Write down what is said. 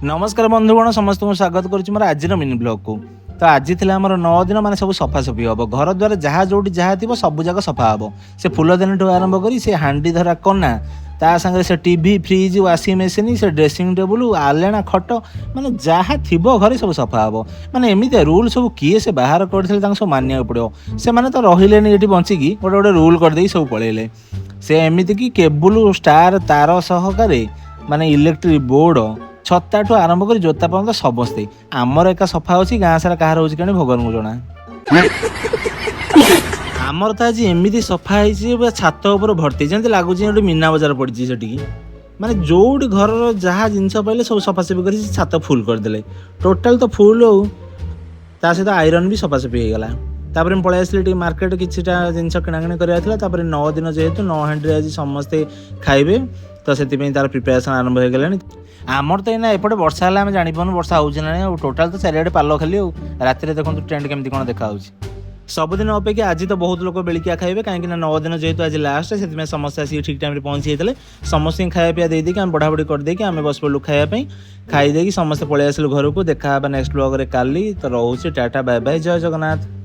नमस्कार बंधुगण समस्त को स्वागत करुच्ची मोर आज मिनी ब्लॉग को। तो आज थी आम 9 दिन मैंने सब सफासफी हम घर द्वारा जहाँ जो जहाँ थी सब जगह सफा हम से फूल दिन आरंभ कर से हांडी धरा कना ता संगे से टीवी फ्रिज वाशिंग मेसीन से ड्रेसिंग टेबुल आलेना खट माने जहाँ थी घर सब सफा हम माने एमती रूल सब किए से बाहर करते सब मानिया पड़ो से मैंने तो रही ये बंचिकी गोटे गोटे रूल करदे सब पलैले से एमती कि केबुल स्टार तार सहकारे माने इलेक्ट्रिक बोर्ड छत्ता आरंभ कर जोता पर्यटन समस्ते आमर एका सफा अच्छी गाँ सारा कह रोचे भगवान को जना आमर तो आज एमती सफा है छात उपर भर्ती जमी लगुच मीना बजार पड़ी से माने जोटी घर जहाँ जिनस पाइले सब सफासफी कर छात फुल करदे टोटाल तो फुल हो सहित आयरन भी सफासफी हो गला तापर पलि आसली मार्केट किछिटा जिनस किणाकिणी कर 9 दिन जेहेतु 9 हांडी आज समस्ते खाइबे तो से तार प्रिपेरेसन आरंभ हो गलानी आमर तो यहाँ एपटे वर्षा है जापार वर्षा हो टोटाल तो चारिड़े पाल खाली राति देखो ट्रेंड केमती कौन देखा सबुदिन अपेक्षा आज तो बहुत लोग बेलिकिया खाइबे कहीं 9 दिन जेहेतु आज लास्ट से समस्या आसिक ठीक टाइम पहुँची जाते समस्त खाया पीया देदेक आम बढ़ाबढ़ी करदेक आम बस पड़ू खायापी खाईदे समस्त पलि आसलु घर को देखा नेक्स्ट ब्लॉग रे काली तो रोचे टाटा बाय बाय जय जगन्नाथ।